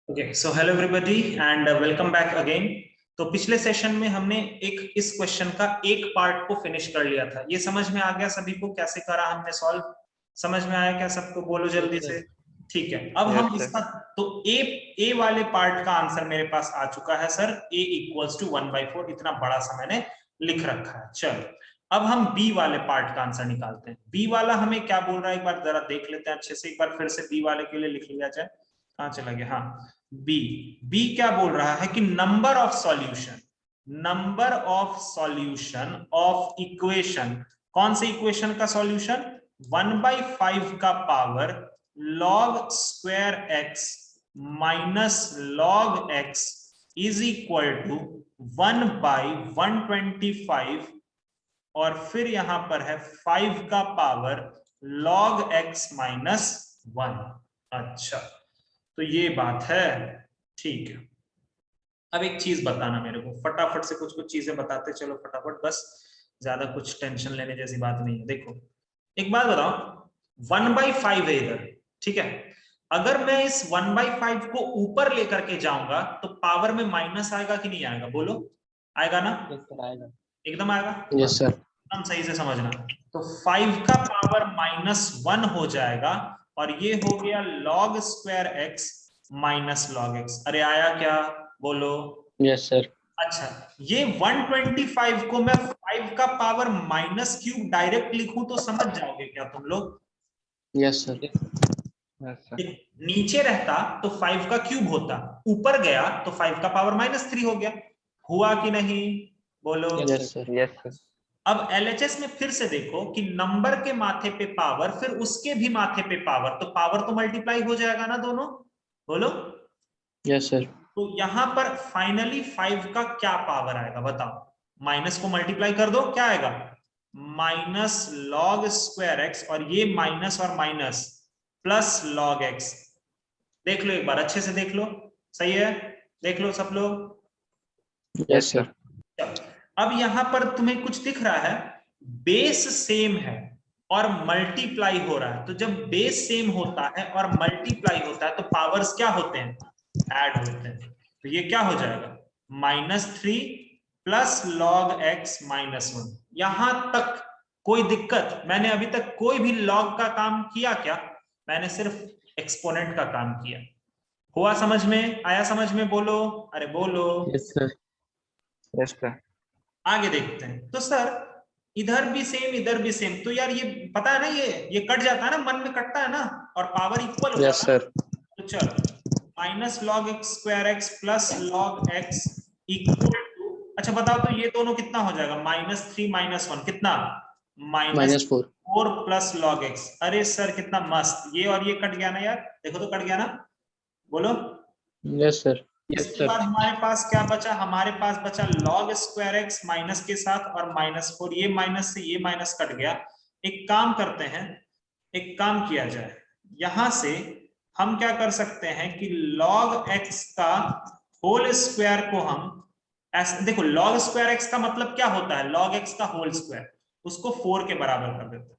Okay, so hello everybody and welcome back again. तो पिछले session में हमने इस क्वेश्चन का एक पार्ट को फिनिश कर लिया था। ये समझ में आ गया सभी को कैसे करा हमने सॉल्व? समझ में आया क्या सबको? बोलो जल्दी से। ठीक है, अब हम इसका तो ए वाले पार्ट का आंसर मेरे पास आ चुका है सर। a इक्वल्स टू 1/4, इतना बड़ा सा मैंने लिख रखा है। चलो अब हम बी वाले पार्ट का आंसर निकालते हैं। बी वाला हमें क्या बोल रहा है एक बार जरा देख लेते हैं अच्छे से। एक बार फिर से बी वाले के लिए लिख लिया जाए। कहाँ चला गया? हाँ, बी। बी क्या बोल रहा है कि number of solution of equation. कौन से इक्वेशन का सॉल्यूशन? 1/5 का power log square x minus log x is equal to 1/125 और फिर यहां पर है 5 का पावर log x माइनस 1। अच्छा, तो ये बात है। ठीक है, अब एक चीज बताना मेरे को फटाफट से, कुछ कुछ चीजें बताते चलो फटाफट, बस ज्यादा कुछ टेंशन लेने जैसी बात नहीं है। देखो एक बात बताओ, 1/5 है इधर, ठीक है। अगर मैं इस 1/5 को ऊपर लेकर के जाऊंगा तो पावर में माइनस आएगा कि नहीं आएगा? बोलो, आएगा ना? आएगा। एकदम आएगा। Yes sir. एकदम सही से समझना। तो 5 का पावर -1 हो जाएगा और ये हो गया log square x minus log x। अरे आया क्या? बोलो। Yes sir. अच्छा, ये 125 को मैं 5 का पावर -3 डायरेक्ट लिखूं तो समझ जाओगे क्या तुम लोग? Yes sir. नीचे रहता तो 5 का क्यूब होता, ऊपर गया तो 5 का पावर -3 हो गया। हुआ कि नहीं? बोलो। Yes sir. Yes sir. अब एलएचएस में फिर से देखो कि नंबर के माथे पे पावर, फिर उसके भी माथे पे पावर, तो पावर तो मल्टीप्लाई हो जाएगा ना दोनों? बोलो। Yes sir. तो यहां पर फाइनली 5 का क्या पावर आएगा बताओ? माइनस को मल्टीप्लाई कर दो, क्या आएगा? माइनस लॉग स्क्वायर एक्स, और ये माइनस और माइनस प्लस लॉग एक्स। देख लो एक बार अच्छे से देख लो, सही है? देख लो सब लोग। Yes sir. अब यहां पर तुम्हें कुछ दिख रहा है, बेस सेम है और मल्टीप्लाई हो रहा है। तो जब बेस सेम होता है और मल्टीप्लाई होता है तो पावर्स क्या होते हैं? ऐड होते हैं। तो ये क्या हो जाएगा? -3 प्लस लॉग एक्स -1। यहां तक कोई दिक्कत? मैंने अभी तक कोई भी लॉग का काम किया क्या? मैंने सिर्फ एक्सपोनेंट का काम किया। हुआ समझ में? आया समझ में? बोलो, अरे बोलो। Yes sir. Yes sir. आगे देखते हैं। तो सर इधर भी सेम इधर भी सेम, तो यार ये पता है ना, ये कट जाता है ना, मन में कटता है ना, और पावर इक्वल हो यस जाता है। सर। तो चलो, minus log x square x plus log x equal to, अच्छा बताओ तो ये दोनों कितना हो जाएगा? -3 -1 कितना? -4। -4 प्लस लॉग एक्स। अरे सर कितना मस्त, ये और ये कट गया ना यार, देखो तो कट गया ना? बोलो। Yes sir. यस इसके सर। बाद हमारे पास क्या बचा? हमारे पास बचा log स्क्वायर एक्स माइनस के साथ और -4। ये माइनस से ये माइनस कट गया। एक काम करते हैं, एक काम किया जाए, यहां से हम क्या कर सकते हैं कि log x का होल स्क्वायर को हम ऐसे देखो, log स्क्वायर x का मतलब क्या होता है? log x का होल स्क्वायर, उसको 4 के बराबर कर देते हैं।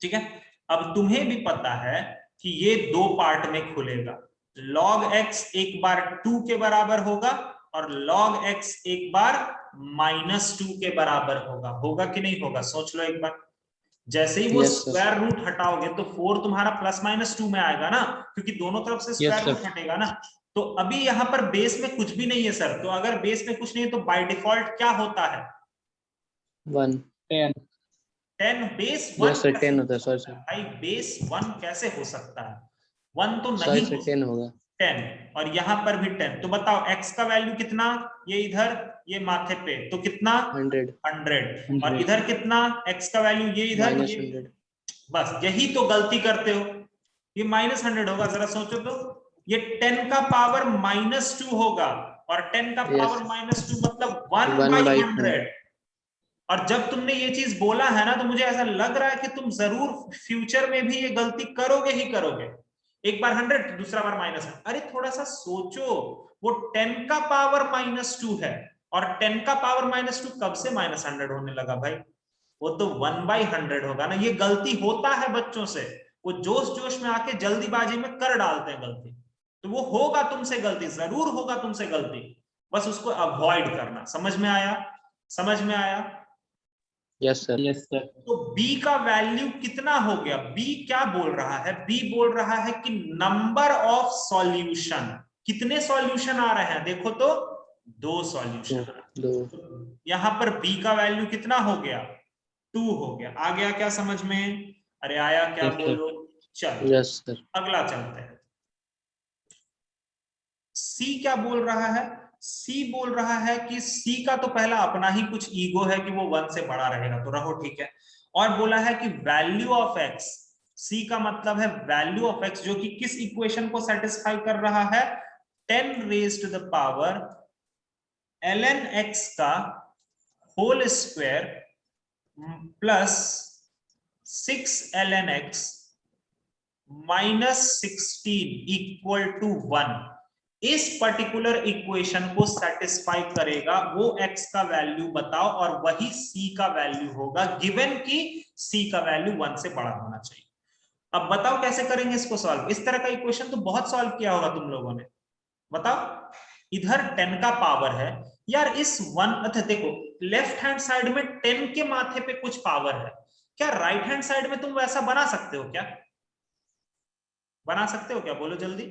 ठीक है, अब तुम्हें भी पता है कि ये दो पार्ट में खुलेगा। log x एक बार 2 के बराबर होगा और log x एक बार -2 के बराबर होगा। होगा कि नहीं होगा? सोच लो एक बार। जैसे ही वो यस सर। स्क्वायर रूट हटाओगे तो 4 तुम्हारा +-2 में आएगा ना, क्योंकि दोनों तरफ से यस स्क्वायर रूट सर। हटेगा ना। तो अभी यहां पर बेस में कुछ भी नहीं है सर। तो अगर बेस में कुछ नहीं है तो बाय डिफॉल्ट क्या होता है? 1। 10। बेस 1 यस सर, कैसे 10 हो होता है। सॉरी सकता है सर। भाई? बेस 1 कैसे हो सकता है? 1 तो सॉरी नहीं सर, हो 10 सकता। होगा। 10, और यहां पर भी 10। तो बताओ x का वैल्यू कितना? ये इधर, ये माथे पे तो कितना? 100। 100। और इधर कितना x का वैल्यू? ये इधर, ये -100। बस यही तो गलती करते हो। ये -100 होगा, जरा सोचो तो। ये 10 का पावर -2 होगा और 10 का यस। पावर -2 मतलब 1/100। 1/100। और जब तुमने ये चीज बोला है ना, तो मुझे ऐसा लग रहा है कि तुम जरूर फ्यूचर में भी ये गलती करोगे ही करोगे। एक बार 100, दूसरा बार -100। अरे थोड़ा सा सोचो, वो 10 का पावर -2 है और 10 का पावर -2 कब से -100 होने लगा भाई? वो तो 1/100 होगा ना। ये गलती होता है बच्चों से, वो जोश जोश में आके जल्दीबाजी में कर डालते हैं गलती। तो वो होगा तुमसे गलती, जरूर होगा तुमसे गलती, बस उसको अवॉइड करना। समझ में आया? समझ में आया? Yes sir. Yes sir. तो b का वैल्यू कितना हो गया? b क्या बोल रहा है? b बोल रहा है कि नंबर ऑफ सॉल्यूशन, कितने सॉल्यूशन आ रहे हैं देखो तो, 2 सॉल्यूशन। दो। यहां पर b का वैल्यू कितना हो गया? 2 हो गया। आ गया क्या समझ में? अरे आया क्या? Yes, sir. बोलो। चलो यस सर। अगला चलते हैं। सी क्या बोल रहा है? सी बोल रहा है कि सी का तो पहला अपना ही कुछ ईगो है कि वो 1 से बड़ा रहेगा, तो रहो ठीक है। और बोला है कि वैल्यू ऑफ एक्स, सी का मतलब है वैल्यू ऑफ एक्स, जो कि किस इक्वेशन को सेटिस्फाई कर रहा है? 10 raise to the power ln x का whole square plus 6 ln x minus 16 equal to 1। इस पर्टिकुलर इक्वेशन को सेटिस्फाई करेगा। वो x का वैल्यू बताओ और वही c का वैल्यू होगा, गिवन कि c का वैल्यू 1 से बड़ा होना चाहिए। अब बताओ कैसे करेंगे इसको सॉल्व? इस तरह का इक्वेशन तो बहुत सॉल्व किया होगा तुम लोगों ने। बताओ, इधर 10 का पावर है यार, इस 1, अच्छा देखो लेफ्ट हैंड साइड में 10 के माथे पे कुछ पावर है, क्या राइट हैंड साइड में तुम वैसा बना सकते हो क्या? बना सकते हो क्या? बोलो जल्दी।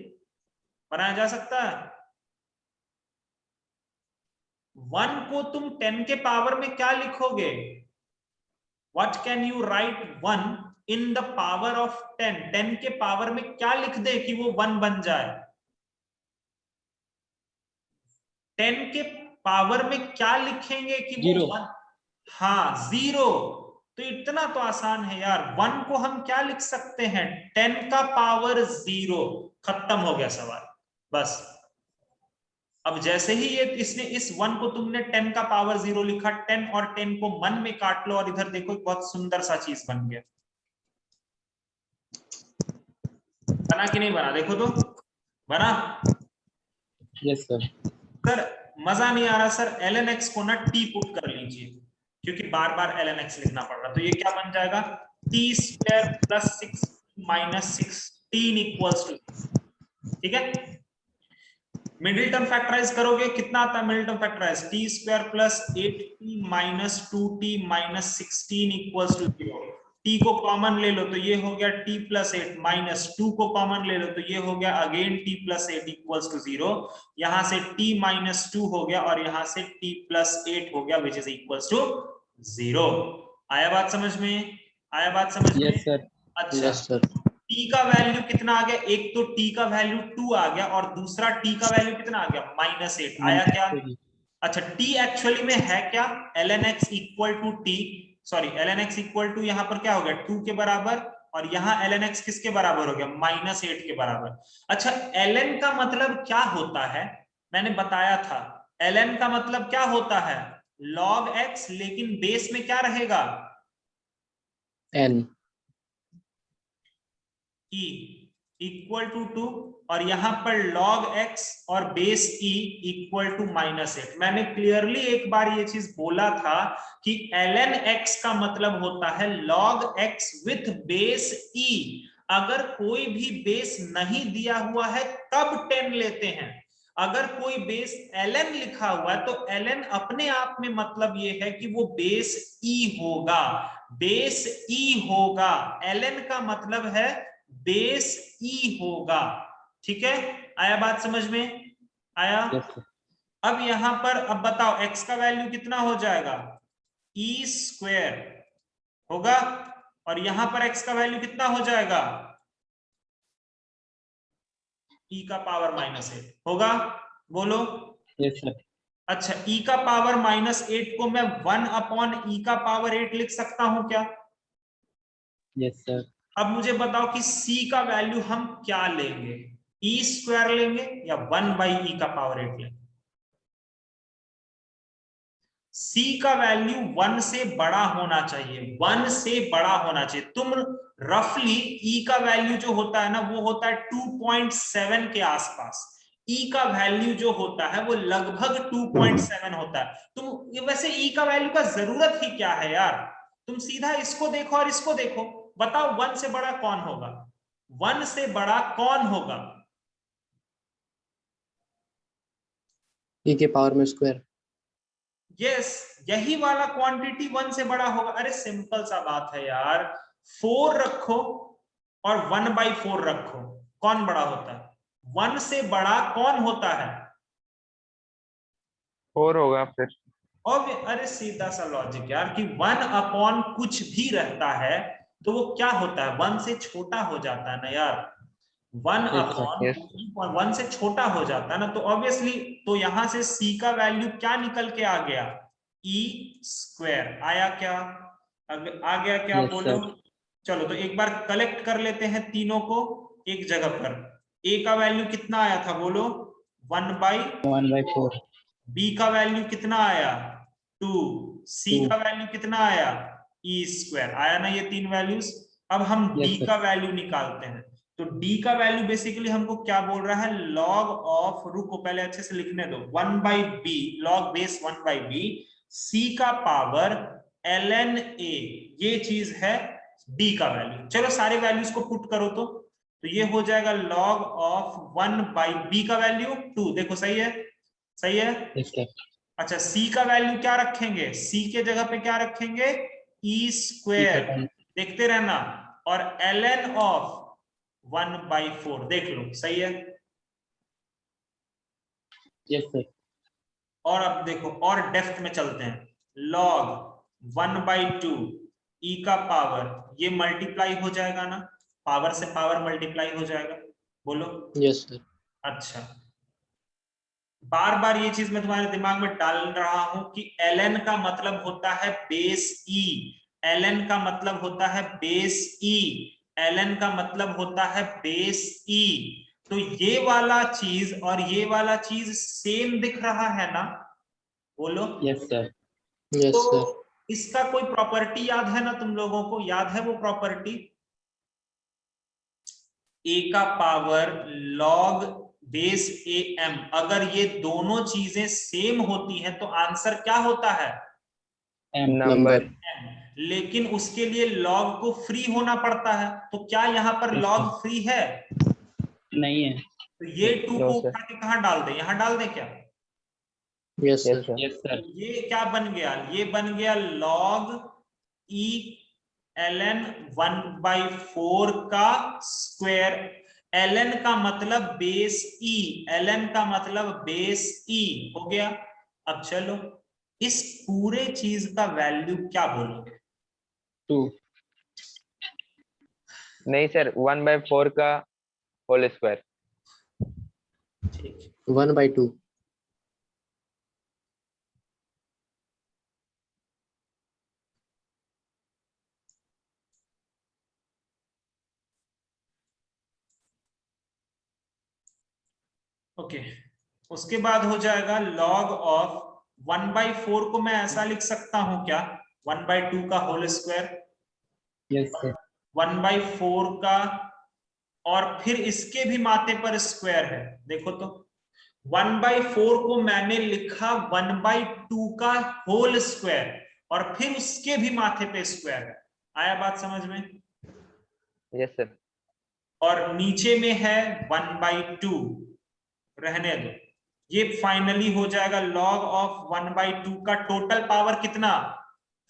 बनाया जा सकता है? 1 को तुम 10 के पावर में क्या लिखोगे? What can you right 1 in the power of 10? 10 के पावर में क्या लिख दे कि वो 1 बन जाए? 10 के पावर में क्या लिखेंगे कि वो 1? हाँ, 0। तो इतना तो आसान है यार। 1 को हम क्या लिख सकते हैं? 10 का पावर 0। खत्म हो गया सवाल, बस। अब जैसे ही ये इसने इस 1 को तुमने 10 का पावर 0 लिखा, 10 और 10 को मन में काट लो और इधर देखो एक बहुत सुंदर सा चीज बन गया। बना कि नहीं बना? देखो तो, बना? Yes sir. सर मजा नहीं आ रहा सर, ln x को ना t पुट कर लीजिए, क्योंकि बार बार ln x लिखना पड़ रहा। तो ये क्या बन जाएगा? t square plus 6 minus 16 equals to, ठीक है। मिडिल टर्म फैक्टराइज करोगे कितना आता है? Middle term factorize T square plus 8t minus 2t minus 16 equals to 0। T को कॉमन ले लो तो ये हो गया t प्लस 8, माइनस 2 को कॉमन ले लो तो ये हो गया again t plus 8 equals to 0। यहां से t माइनस 2 हो गया और यहां से t प्लस 8 हो गया, विच इज इक्वल्स टू 0। आया बात समझ में? आया बात समझ में? Yes sir. अच्छा, यस सर। t का वैल्यू कितना आ गया? एक तो t का वैल्यू 2 आ गया और दूसरा t का वैल्यू कितना आ गया? माइनस 8 आया क्या? अच्छा, t एक्चुअली में है क्या? ln x equal to t, sorry ln x equal to यहां पर क्या हो गया? 2 के बराबर, और यहां ln x किसके बराबर हो गया? माइनस 8 के बराबर। अच्छा, ln का मतलब क्या होता है? मैंने बताया था, ln का मतलब क्या होता है? log x, लेकिन बेस में क्या रहेगा? n e इक्वल टू 2, और यहां पर log x और base e equal to minus 8। मैंने क्लियरली एक बार ये चीज बोला था कि ln x का मतलब होता है log x with base e। अगर कोई भी बेस नहीं दिया हुआ है तब 10 लेते हैं। अगर कोई बेस ln लिखा हुआ है तो ln अपने आप में मतलब ये है कि वो बेस e होगा, बेस e होगा। ln का मतलब है बेस ई होगा, ठीक है। आया बात समझ में? आया? अब यहां पर अब बताओ x का वैल्यू कितना हो जाएगा? ई स्क्वायर होगा, और यहां पर x का वैल्यू कितना हो जाएगा? e का पावर माइनस 8 होगा। बोलो। Yes sir. अच्छा, e का पावर माइनस 8 को मैं 1 अपॉन e का पावर 8 लिख सकता हूं क्या? Yes sir. अब मुझे बताओ कि c का वैल्यू हम क्या लेंगे? ई स्क्वायर लेंगे या 1 बाई ई का पावर 8 लेंगे? c का वैल्यू 1 से बड़ा होना चाहिए, 1 से बड़ा होना चाहिए। तुम रफली e का वैल्यू जो होता है ना, वो होता है 2.7 के आसपास। e का वैल्यू जो होता है वो लगभग 2.7 होता है। तुम वैसे e का वैल्यू का जरूरत ही क्या है यार? तुम सीधा इसको देखो और इसको देखो, बताओ 1 से बड़ा कौन होगा? 1 से बड़ा कौन होगा? e के पावर में स्क्वायर। यस, यही वाला क्वांटिटी 1 से बड़ा होगा। अरे सिंपल सा बात है यार, 4 रखो और 1/4 रखो, कौन बड़ा होता है? 1 से बड़ा कौन होता है? 4 होगा फिर। और अरे सीधा सा लॉजिक यार कि 1 कुछ भी रहता है तो वो क्या होता है? 1 से छोटा हो जाता है ना यार। 1 से छोटा हो जाता है ना, तो ऑब्वियसली तो यहां से c का वैल्यू क्या निकल के आ गया? e² आया क्या? आ गया क्या? Yes, बोलो। sir. चलो तो एक बार कलेक्ट कर लेते हैं तीनों को एक जगह पर। a का वैल्यू कितना आया था? बोलो। 1/4। b का वैल्यू कितना आया? 2। c 2। का वैल्यू कितना आया? e² आया ना ये 3 वैल्यूज। अब हम d Yes, sir. का वैल्यू निकालते हैं। तो d का वैल्यू बेसिकली हमको क्या बोल रहा है? log ऑफ, रुको पहले अच्छे से लिखने दो, 1/b, log base 1/b, c का पावर ln a, ये चीज है d का वैल्यू। चलो सारे वैल्यूज को पुट करो तो ये हो जाएगा log ऑफ 1/b का वैल्यू 2। देखो सही है, सही है। Yes, sir. अच्छा c का वैल्यू क्या रखेंगे? c के जगह पे क्या रखेंगे? e²। देखते रहना। और ln ऑफ 1/4 देख लो, सही है। Yes, sir. और अब देखो और डेप्थ में चलते हैं। log 1/2 e का पावर, ये मल्टीप्लाई हो जाएगा ना, पावर से पावर मल्टीप्लाई हो जाएगा। बोलो। Yes, sir. अच्छा, बार बार ये चीज मैं तुम्हारे दिमाग में डाल रहा हूं कि ln का मतलब होता है बेस e, ln का मतलब होता है बेस e, ln का मतलब होता है बेस e। तो ये वाला चीज और ये वाला चीज सेम दिख रहा है ना? बोलो। Yes, sir. Yes, तो sir. इसका कोई प्रॉपर्टी याद है ना? तुम लोगों को याद है वो प्रॉपर्टी? a का पावर log बेस am, अगर ये दोनों चीजें सेम होती हैं तो आंसर क्या होता है? नंबर। लेकिन उसके लिए log को फ्री होना पड़ता है, तो क्या यहाँ पर Yes, log sir. फ्री है? नहीं है। तो ये 2 No, को sir. उठा के कहाँ डाल दें? यहाँ डाल दें क्या? Yes, sir. Yes, sir. Yes, sir. ये क्या बन गया? ये बन गया log e ln 1/4 का स्क्वायर। ln का मतलब बेस e, ln का मतलब बेस e हो गया। अब चलो इस पूरे चीज का वैल्यू क्या बोलोगे? 2। नहीं सर, 1/4 का होल स्क्वायर। ठीक, 1/2। ओके। उसके बाद हो जाएगा log ऑफ 1/4 को मैं ऐसा लिख सकता हूं क्या? 1/2 का होल स्क्वायर, Yes, sir. 1/4 का, और फिर इसके भी माथे पर स्क्वायर है। देखो तो 1/4 को मैंने लिखा 1/2 का होल स्क्वायर और फिर उसके भी माथे पे स्क्वायर है। आया बात समझ में? Yes sir. और नीचे में है 1/2, रहने दो। ये फाइनली हो जाएगा log ऑफ 1/2 का टोटल पावर कितना?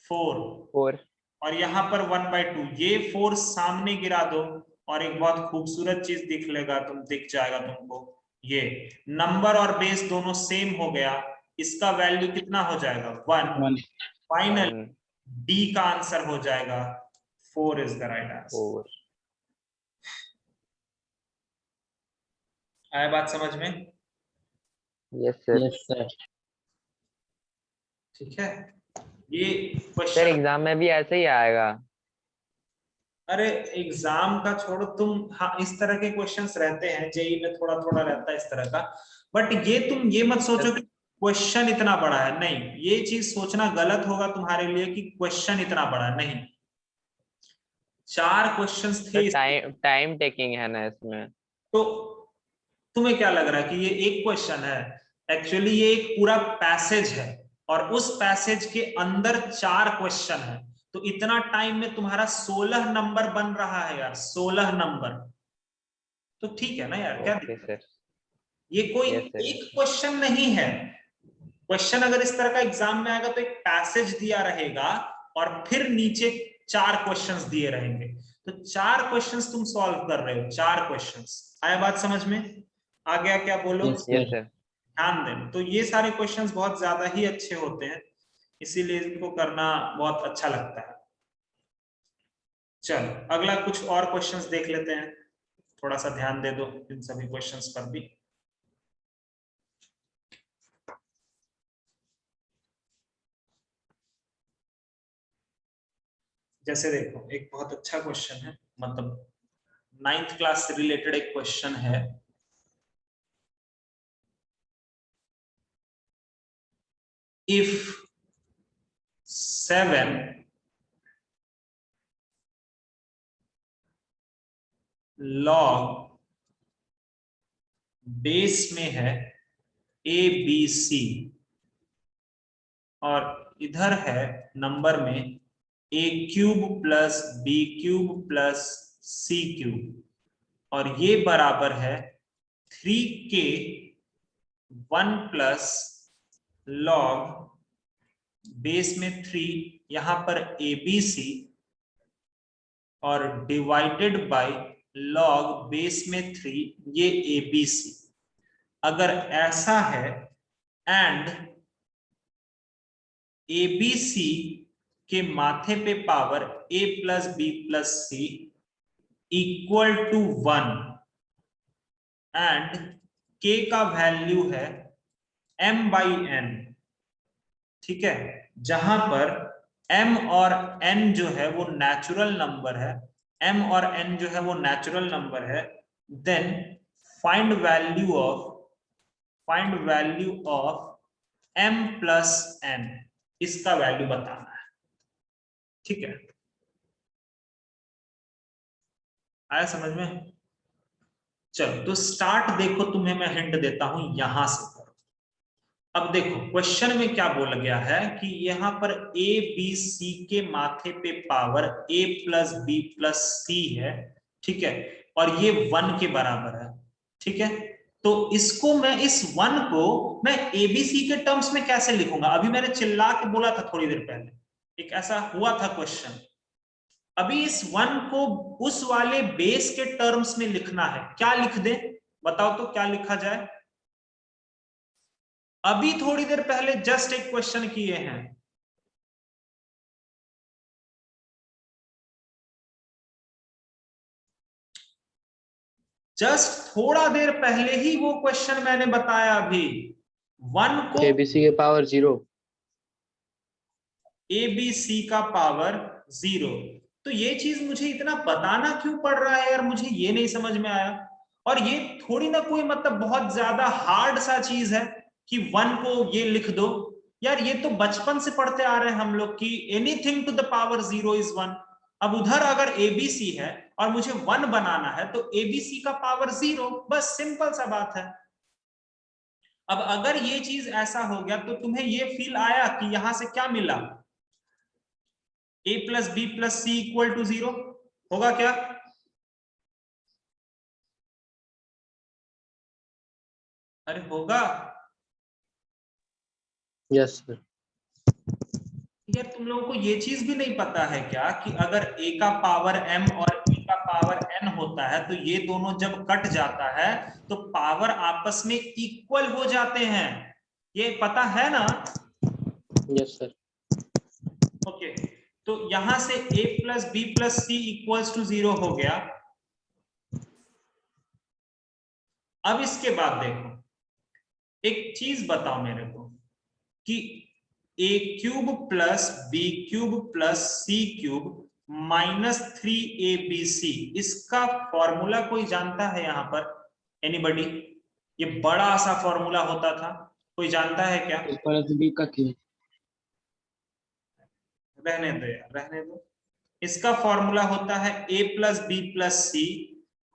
4। 4। और यहां पर 1/2, ये 4 सामने गिरा दो और एक बहुत खूबसूरत चीज दिख जाएगा तुमको। ये नंबर और बेस दोनों सेम हो गया, इसका वैल्यू कितना हो जाएगा? 1। 1। फाइनल 1। डी का आंसर हो जाएगा 4 इज द राइट आंसर। 4। आया बात समझ में? Yes sir. Yes, sir. ठीक है, ये सर क्वेश्चन। एग्जाम में भी ऐसे ही आएगा? अरे एग्जाम का छोड़ो तुम, हाँ इस तरह के क्वेश्चंस रहते हैं, जेई में थोड़ा थोड़ा रहता है इस तरह का। बट ये तुम ये मत सोचो कि क्वेश्चन इतना बड़ा है, नहीं, ये चीज सोचना गलत होगा तुम्हारे लिए कि क्वेश्चन इतना बड़ा है। नहीं, 4 क्वेश्चंस थे टाइम टेकिंग है ना इसमें। तो तुम्हें क्या लग रहा है कि ये एक क्वेश्चन है? एक्चुअली ये एक पूरा पैसेज है और उस पैसेज के अंदर 4 क्वेश्चन है, तो इतना टाइम में तुम्हारा 16 नंबर बन रहा है यार, 16 नंबर। तो ठीक है ना यार, क्या ओके दिक्कत? सर। ये कोई यस सर। एक क्वेश्चन नहीं है, क्वेश्चन अगर इस तरह का एग्जाम में आएगा तो एक पैसेज दिया रहेगा और फिर नीचे 4 क्वेश्चंस दिए रहेंगे, तो 4 क्वेश्चंस तुम सॉल्व कर रहे हो, 4 क्वेश्चंस। आया बात समझ में? आ गया क्या? बोलो। Yes yes sir. सर। ध्यान देना, तो ये सारे क्वेश्चंस बहुत ज्यादा ही अच्छे होते हैं, इसीलिए इनको करना बहुत अच्छा लगता है। चलो अगला कुछ और क्वेश्चंस देख लेते हैं, थोड़ा सा ध्यान दे दो इन सभी क्वेश्चंस पर भी। जैसे देखो एक बहुत अच्छा क्वेश्चन है, मतलब 9th क्लास से रिलेटेड एक क्वेश्चन है। इफ 7 log बेस में है ए बी सी और इधर है नंबर में A cube plus B cube plus C cube, और ये बराबर है 3k 1 प्लस लॉग बेस में 3, यहां पर ए बी सी, और डिवाइडेड बाय लॉग बेस में 3 ये ए बी सी। अगर ऐसा है एंड ए बी सी के माथे पे power a plus B plus C equal to 1 and k का वैल्यू है m बाई n, ठीक है, जहां पर m और n जो है वो नेचुरल नंबर है, m और n जो है वो नेचुरल नंबर है, then find value of m plus n, इसका वैल्यू बताना है, ठीक है। आया समझ में? चलो तो स्टार्ट देखो, तुम्हें मैं हिंट देता हूं, यहां से करो। अब देखो क्वेश्चन में क्या बोला गया है कि यहां पर ए बी सी के माथे पे power a plus B plus C है, ठीक है, और ये 1 के बराबर है, ठीक है। तो इसको मैं, इस 1 को मैं एबीसी के टर्म्स में कैसे लिखूंगा? अभी मैंने चिल्ला के बोला था थोड़ी देर पहले, एक ऐसा हुआ था क्वेश्चन। अभी इस 1 को उस वाले बेस के टर्म्स में लिखना है, क्या लिख दे? बताओ तो क्या लिखा जाए? अभी थोड़ी देर पहले जस्ट एक क्वेश्चन किए हैं, जस्ट थोड़ा देर पहले ही वो क्वेश्चन मैंने बताया। अभी 1 को एबीसी के पावर 0। एबीसी का पावर 0, तो ये चीज मुझे इतना बताना क्यों पड़ रहा है यार, मुझे ये नहीं समझ में आया। और ये थोड़ी ना कोई मतलब बहुत ज्यादा हार्ड सा चीज है कि 1 को ये लिख दो यार, ये तो बचपन से पढ़ते आ रहे हैं हम लोग कि anything to the power 0 is 1। अब उधर अगर एबीसी है और मुझे 1 बनाना है तो एबीसी का पावर 0, बस सिंपल सा बात है। अब अगर ये चीज ऐसा हो गया तो तुम्हें ये फील आया कि यहां से क्या मिला? a plus B plus C equal to 0 होगा क्या? अरे होगा यस सर। यार, तुम लोगों को ये चीज भी नहीं पता है क्या कि अगर a का पावर m और e का पावर n होता है तो ये दोनों जब कट जाता है तो पावर आपस में इक्वल हो जाते हैं, ये पता है ना? Yes sir. ओके, तो यहां से a plus B plus C equals to 0 हो गया। अब इसके बाद देखो, एक चीज बताओ मेरे को कि a cube plus B cube plus C cube minus 3abc, इसका फॉर्मूला कोई जानता है यहां पर? एनीबडी? ये बड़ा सा फॉर्मूला होता था, कोई जानता है क्या? ए प्लस बी का क्यूब। रहने दो यार, रहने दो। इसका फॉर्मूला होता है a plus B plus C,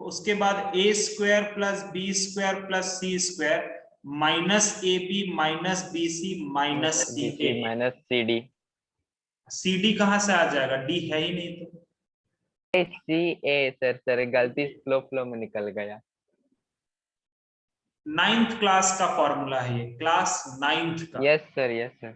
उसके बाद a square plus B square plus C square minus A B minus B C minus C A. Minus C D. C D कहां से आ जाएगा? डी है ही नहीं तो। सी ए सर, सर गलती फ्लो में निकल गया। 9th क्लास का फॉर्मूला है, ये क्लास 9th का। Yes sir, yes sir.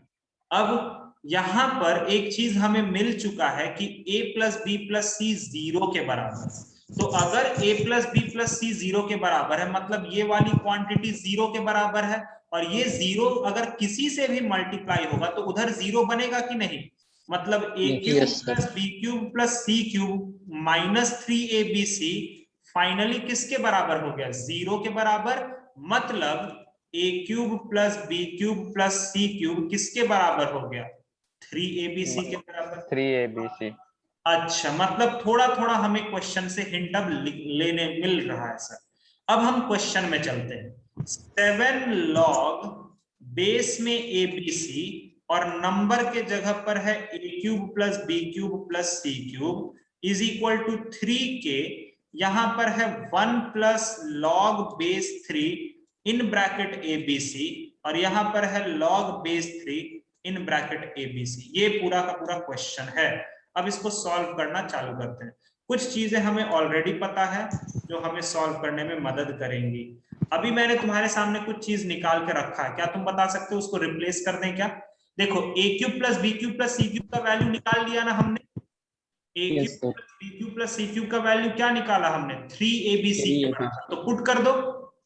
अब यहां पर एक चीज हमें मिल चुका है कि a प्लस बी प्लस सी 0 के बराबर है। तो अगर a प्लस बी प्लस सी 0 के बराबर है, मतलब ये वाली क्वांटिटी 0 के बराबर है, और ये 0 अगर किसी से भी मल्टीप्लाई होगा तो उधर 0 बनेगा कि नहीं? मतलब a cube Yes, sir. Plus B cube plus C cube minus 3abc finally किसके बराबर हो गया? 0 के बराबर। मतलब a cube plus B cube plus C cube किसके बराबर हो गया? 3abc के बराबर। 3abc। अच्छा, मतलब थोड़ा थोड़ा हमें क्वेश्चन से हिंट अब लेने मिल रहा है सर। अब हम क्वेश्चन में चलते हैं। 7 log बेस में abc और नंबर के जगह पर है a cube plus B cube plus C cube is equal to 3 के, यहां पर है 1 plus log base 3 in bracket abc, और यहां पर है log base 3 in bracket abc। ये पूरा का पूरा क्वेश्चन है। अब इसको सॉल्व करना चालू करते हैं। कुछ चीजें हमें ऑलरेडी पता है जो हमें सॉल्व करने में मदद करेंगी। अभी मैंने तुम्हारे सामने कुछ चीज निकाल के रखा है, क्या तुम बता सकते हो उसको रिप्लेस कर दें क्या? देखो a cube plus B cube plus C cube का वैल्यू निकाल लिया ना हमने। a Yes, cube sir. Plus B cube plus C cube का वैल्यू क्या निकाला हमने? 3abc के 3abc. बराबर। तो पुट कर दो,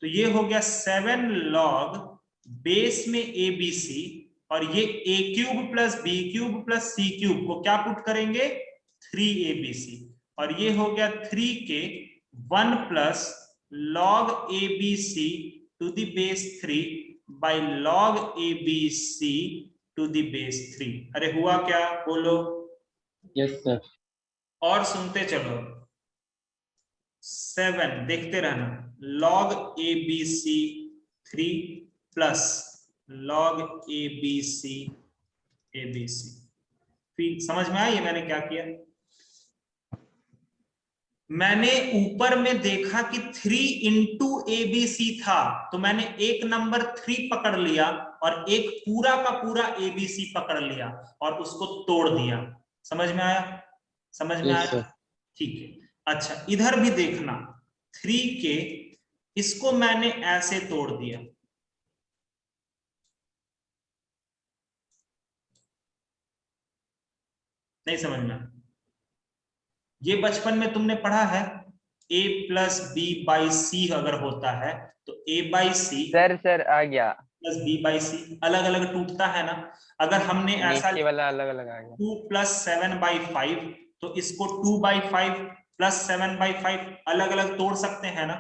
तो ये हो गया 7 log बेस में abc, और ये a cube plus B cube plus C cube को क्या पुट करेंगे? 3abc, और ये हो गया 3 के 1 plus log abc to the base 3 by log abc to the base 3। अरे हुआ क्या? बोलो। Yes, sir. और सुनते चलो। 7 देखते रहना, log abc 3 plus log abc abc। फिर समझ में आई मैंने क्या किया? मैंने ऊपर में देखा कि 3 इंटू abc था, तो मैंने एक नंबर 3 पकड़ लिया और एक पूरा का पूरा abc पकड़ लिया और उसको तोड़ दिया। समझ में आया? समझ में Yes, आया? sir. ठीक है। अच्छा, इधर भी देखना, 3 के इसको मैंने ऐसे तोड़ दिया। नहीं समझ में? ये बचपन में तुमने पढ़ा है, a plus B by C अगर होता है तो a बाई सी सर आ गया। प्लस बी बाई सी अलग अलग टूटता है ना। अगर हमने ऐसा नीचे वाला अलग अलग आ गया। 2 प्लस 7 बाई 5, तो इसको 2 बाई 5 प्लस 7 बाई 5 अलग अलग तोड़ सकते हैं ना?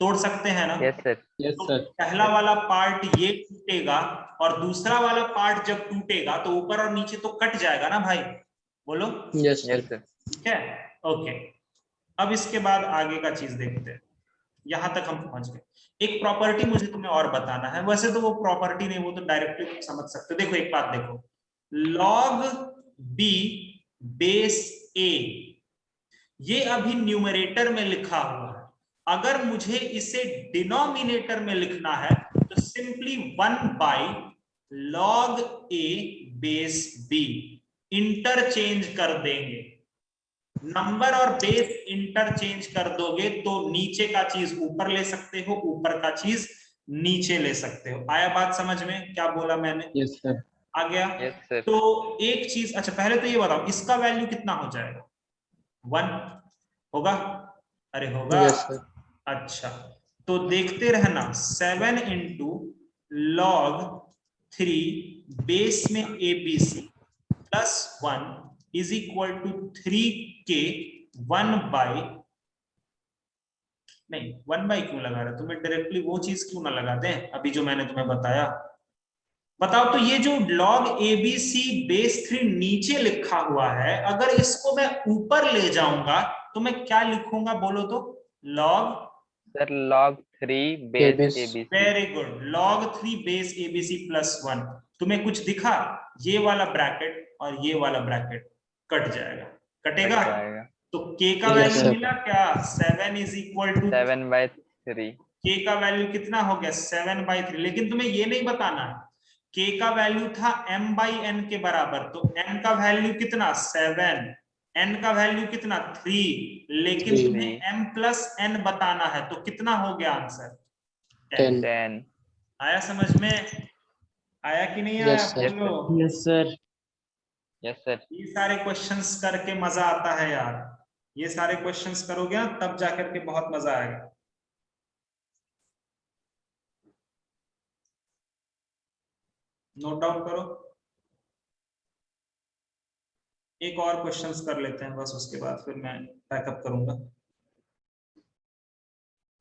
तोड़ सकते हैं ना? Yes sir. Yes, तो sir. पहला वाला पार्ट ये टूटेगा और दूसरा वाला पार्ट जब टूटेगा तो ऊपर और नीचे तो कट जाएगा ना भाई। बोलो। Yes, sir. Yes sir. ठीक है, ओके। अब इसके बाद आगे का चीज देखते हैं। यहां तक हम पहुंच गए। एक प्रॉपर्टी मुझे तुम्हें और बताना है, वैसे तो वो प्रॉपर्टी नहीं, वो तो डायरेक्टली तुम समझ सकते हो। देखो एक बात देखो, log b बेस a, ये अभी न्यूमरेटर में लिखा हुआ है। अगर मुझे इसे डिनोमिनेटर में लिखना है तो simply 1 by log a base b interchange कर देंगे। नंबर और बेस इंटरचेंज कर दोगे तो नीचे का चीज ऊपर ले सकते हो, ऊपर का चीज नीचे ले सकते हो। आया बात समझ में क्या बोला मैंने? Yes, sir. आ गया? Yes sir. तो एक चीज, अच्छा पहले तो ये बताओ इसका वैल्यू कितना हो जाएगा? 1 होगा? अरे होगा। Yes, sir. अच्छा, तो देखते रहना, 7 इंटू log 3 बेस में abc plus 1 is equal to 3 के 1 बाई, नहीं 1 बाई क्यों लगा रहे तुम्हें? डायरेक्टली वो चीज क्यों ना लगा दें अभी जो मैंने तुम्हें बताया। बताओ तो ये जो log abc बेस 3 नीचे लिखा हुआ है, अगर इसको मैं ऊपर ले जाऊंगा तो मैं क्या लिखूंगा? बोलो तो। log, sir log 3 base Abc. abc। Very good, log 3 base abc plus 1। तुम्हें कुछ दिखा? ये वाला ब्रैकेट और ये वाला ब्रैकेट कट जाएगा, कटेगा। जाएगा। तो k का Yes, वैल्यू sir. मिला क्या? 7 इज इक्वल टू 7/3। k का वैल्यू कितना हो गया? 7/3। लेकिन तुम्हें ये नहीं बताना है, k का वैल्यू था m बाई n के बराबर, तो m का वैल्यू कितना? 7, n का वैल्यू कितना? 3, लेकिन 3. तुम्हें m प्लस n बताना है, तो कितना हो गया आंसर? 10. 10. आया समझ में? आया कि नहीं आया? Yes, sir. बोलो। Yes sir. Yes, sir. ये सारे क्वेश्चंस करके मजा आता है यार, ये सारे क्वेश्चंस करोगे ना तब जाकर के बहुत मजा आएगा। नोट डाउन करो। एक और क्वेश्चंस कर लेते हैं बस, उसके बाद फिर मैं पैकअप करूंगा।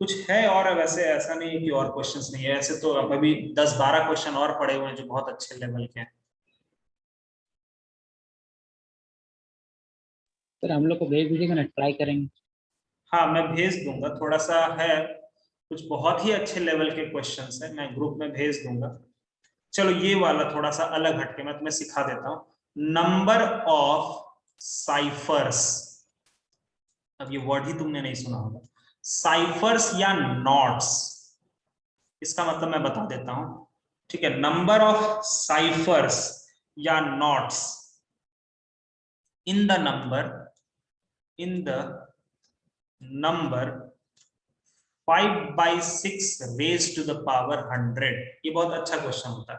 कुछ है और वैसे ऐसा नहीं है कि और क्वेश्चंस नहीं है, ऐसे तो अब अभी 10-12 क्वेश्चन और पड़े हुए हैं जो बहुत अच्छे लेवल के हैं। सर हम लोग को भेज दीजिएगा ना, ट्राई करेंगे। हाँ मैं भेज दूंगा, थोड़ा सा है, कुछ बहुत ही अच्छे लेवल के क्वेश्चंस हैं, मैं ग्रुप में भेज दूंगा। चलो ये वाला थोड़ा सा अलग हटके मैं तुम्हें सिखा देता हूं। नंबर ऑफ साइफर्स, अब ये वर्ड ही तुमने नहीं सुना होगा, साइफर्स या नॉट्स, इसका मतलब मैं बता देता हूं, ठीक है। नंबर ऑफ साइफर्स या noughts in the number 5/6 raised to the power 100। ये बहुत अच्छा क्वेश्चन होता है।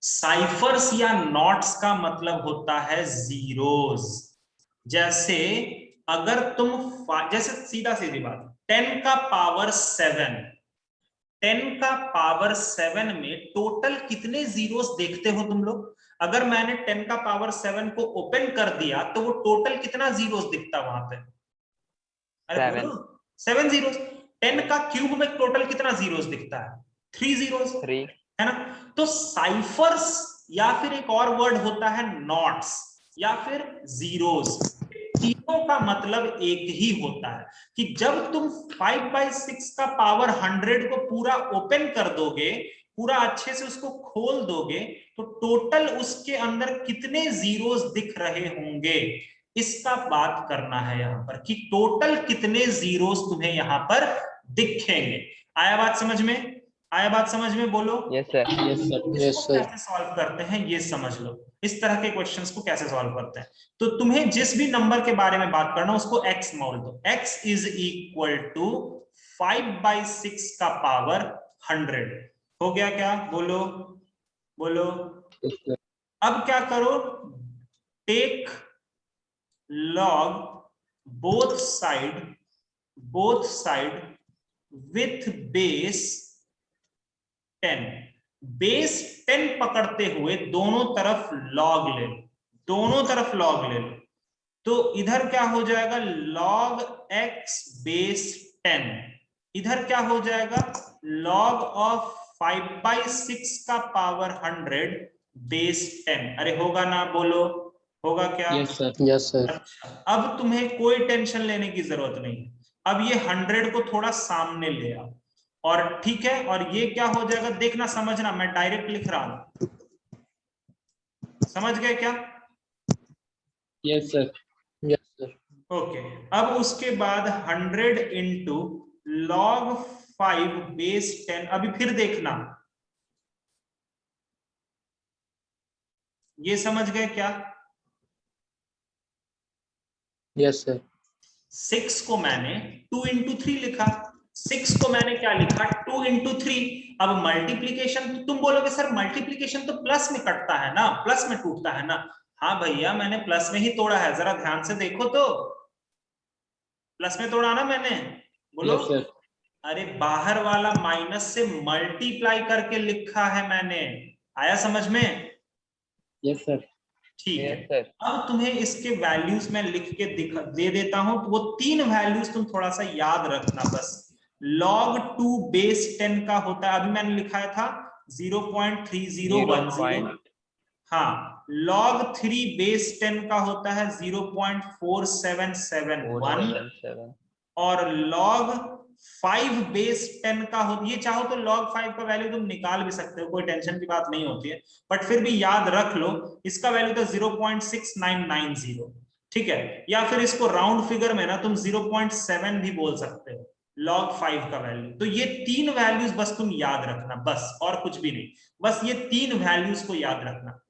साइफर्स या नॉट्स का मतलब होता है जीरोस। जैसे अगर तुम जैसे सीधा सीधी बात, 10 का पावर 7, 10 का पावर 7 में टोटल कितने जीरोस देखते हो तुम लोग? अगर मैंने 10 का पावर 7 को ओपन कर दिया तो वो टोटल कितना जीरोस दिखता वहां पे? अरे बोलो, 7 जीरोस। 10 का क्यूब में टोटल कितना जीरोस दिखता है? 3 जीरोस, 3. है ना। तो साइफर्स या फिर एक और वर्ड होता है नॉट्स या फिर जीरोस, तीनों का मतलब एक ही होता है कि जब तुम 5/6 का पावर 100 को पूरा ओपन कर दोगे, पूरा अच्छे से उसको खोल दोगे, तो टोटल उसके अंदर कितने जीरोस दिख रहे होंगे, इसका बात करना है यहां पर कि टोटल कितने जीरोस तुम्हें यहां पर दिखेंगे। आया बात समझ में? आया बात समझ में? बोलो। Yes, sir. Yes sir. Yes, इसको sir. कैसे सॉल्व करते हैं ये समझ लो, इस तरह के क्वेश्चंस को कैसे सॉल्व करते हैं। तो तुम्हें जिस भी नंबर के बारे में बात करना उसको x मोल दो, x इज इक्वल टू 5/6 का पावर 100। हो गया क्या? बोलो बोलो। Yes, sir. अब क्या करो, take log both side with base 10। Base 10 पकड़ते हुए दोनों तरफ लॉग ले लो, दोनों तरफ लॉग ले लो। तो इधर क्या हो जाएगा, log x बेस 10, इधर क्या हो जाएगा, log ऑफ 5/6 का पावर 100 बेस 10। अरे होगा ना? बोलो, होगा क्या? Yes sir. Yes, sir. अच्छा, अब तुम्हें कोई टेंशन लेने की जरूरत नहीं। अब ये 100 को थोड़ा सामने ले आओ, और ठीक है, और ये क्या हो जाएगा देखना, समझना, मैं डायरेक्ट लिख रहा हूं, समझ गए क्या? Yes sir. Yes, sir. Okay. अब उसके बाद 100 इंटू log 5 बेस 10। अभी फिर देखना, ये समझ गए क्या? Yes, sir. 6 को मैंने 2 इंटू 3 लिखा, 6 को मैंने क्या लिखा, 2 इंटू 3। अब मल्टीप्लीकेशन, तुम बोलोगे सर मल्टीप्लीकेशन तो प्लस में कटता है ना, प्लस में टूटता है ना। हाँ भैया, मैंने प्लस में ही तोड़ा है, जरा ध्यान से देखो तो, प्लस में तोड़ा ना मैंने, बोलो। Yes sir. अरे बाहर वाला माइनस से मल्टीप्लाई करके लिखा है मैंने, आया समझ में? Yes sir. ठीक है। Yes, sir. अब तुम्हें इसके वैल्यूज मैं लिख के दे देता हूं, तो वो 3 वैल्यूज तुम थोड़ा सा याद रखना बस। log 2 बेस 10 का होता है, अभी मैंने लिखाया था 0.3010। 0. हाँ, log 3 बेस 10 का होता है 0.4771, 477. और log 5 बेस 10 का हो, ये चाहो तो log 5 का वैल्यू तुम निकाल भी सकते हो, कोई टेंशन की बात नहीं होती है, बट फिर भी याद रख लो इसका वैल्यू तो 0.6990, ठीक है। या फिर इसको राउंड फिगर में ना तुम 0.7 भी बोल सकते हो, log 5 का वैल्यू। तो ये 3 वैल्यूज बस तुम याद रखना, बस और कुछ भी नहीं, बस ये 3 वैल्यूज को याद रखना।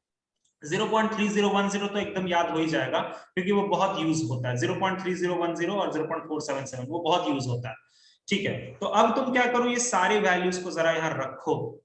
0.3010 तो एकदम याद हो ही जाएगा क्योंकि वो बहुत यूज होता है, 0.3010 और 0.477 वो बहुत यूज होता है। ठीक है, तो अब तुम क्या करो, ये सारी वैल्यूज को जरा यहां रखो।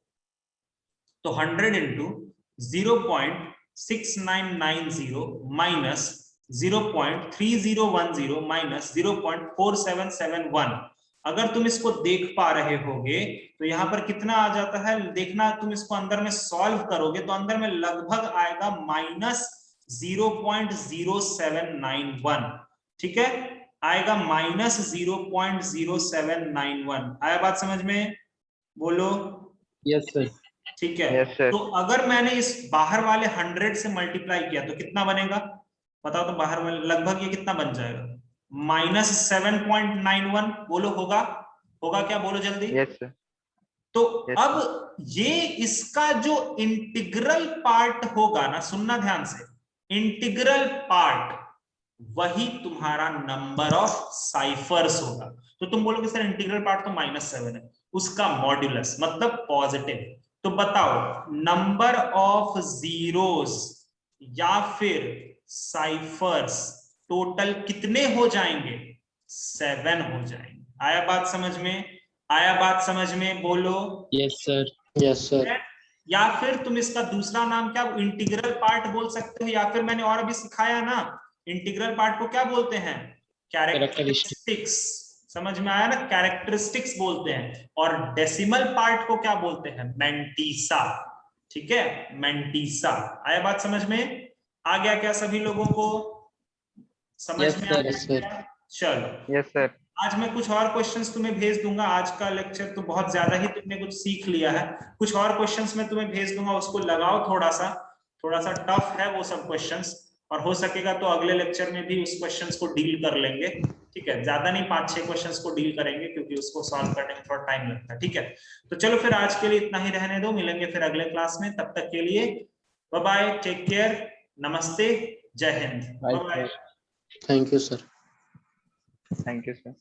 तो 100 इंटू 0.6990 माइनस 0.3010 माइनस 0.4771, अगर तुम इसको देख पा रहे होगे तो यहां पर कितना आ जाता है देखना। तुम इसको अंदर में सॉल्व करोगे तो अंदर में लगभग आएगा माइनस 0.0791। ठीक है, आएगा माइनस 0.0791। आया बात समझ में? बोलो। Yes sir. ठीक है, यस सर। तो अगर मैंने इस बाहर वाले 100 से मल्टीप्लाई किया तो कितना बनेगा बताओ? तो बाहर वाले लगभग ये कितना बन जाएगा? माइनस 7.91। बोलो, होगा? होगा क्या? बोलो जल्दी। Yes sir. तो Yes, अब ये इसका जो इंटीग्रल पार्ट होगा ना, सुनना ध्यान से, इंटीग्रल पार्ट वही तुम्हारा नंबर ऑफ साइफर्स होगा। तो तुम बोलोगे सर इंटीग्रल पार्ट तो -7 है, उसका मॉड्यूलस मतलब पॉजिटिव। तो बताओ नंबर ऑफ जीरोस या फिर साइफर्स टोटल कितने हो जाएंगे? 7 हो जाएंगे। आया बात समझ में? आया बात समझ में? बोलो। Yes sir. Yes sir. या फिर तुम इसका दूसरा नाम क्या इंटीग्रल पार्ट बोल सकते हो, या फिर मैंने और अभी सिखाया ना, इंटीग्रल पार्ट को क्या बोलते हैं? कैरेक्टरिस्टिक्स। समझ में आया ना? कैरेक्टरिस्टिक्स बोलते हैं। और डेसिमल पार्ट को क्या बोलते हैं? मेंटीसा। ठीक है, मेंटीसा। आया बात समझ में? आ गया क्या सभी लोगों को? समझ Yes, में sir. आ गया Yes, sir. क्या? चलो, यस सर। आज मैं कुछ और क्वेश्चंस तुम्हें भेज दूंगा। आज का लेक्चर तो बहुत ज्यादा ही तुमने कुछ सीख लिया है। कुछ और क्वेश्चंस मैं तुम्हें भेज दूंगा, उसको लगाओ थोड़ा सा टफ है वो सब क्वेश्चंस, और हो सकेगा तो अगले लेक्चर में भी उस क्वेश्चंस को डील कर लेंगे। ठीक है, ज्यादा नहीं, 5-6 क्वेश्चंस को डील करेंगे क्योंकि उसको सॉल्व करने में थोड़ा टाइम लगता है। ठीक है, तो चलो फिर आज के लिए इतना ही रहने दो, मिलेंगे फिर अगले क्लास में। तब तक के लिए बाय बाय, टेक केयर, नमस्ते, जय हिंद, bye bye. Thank you, sir. Thank you sir.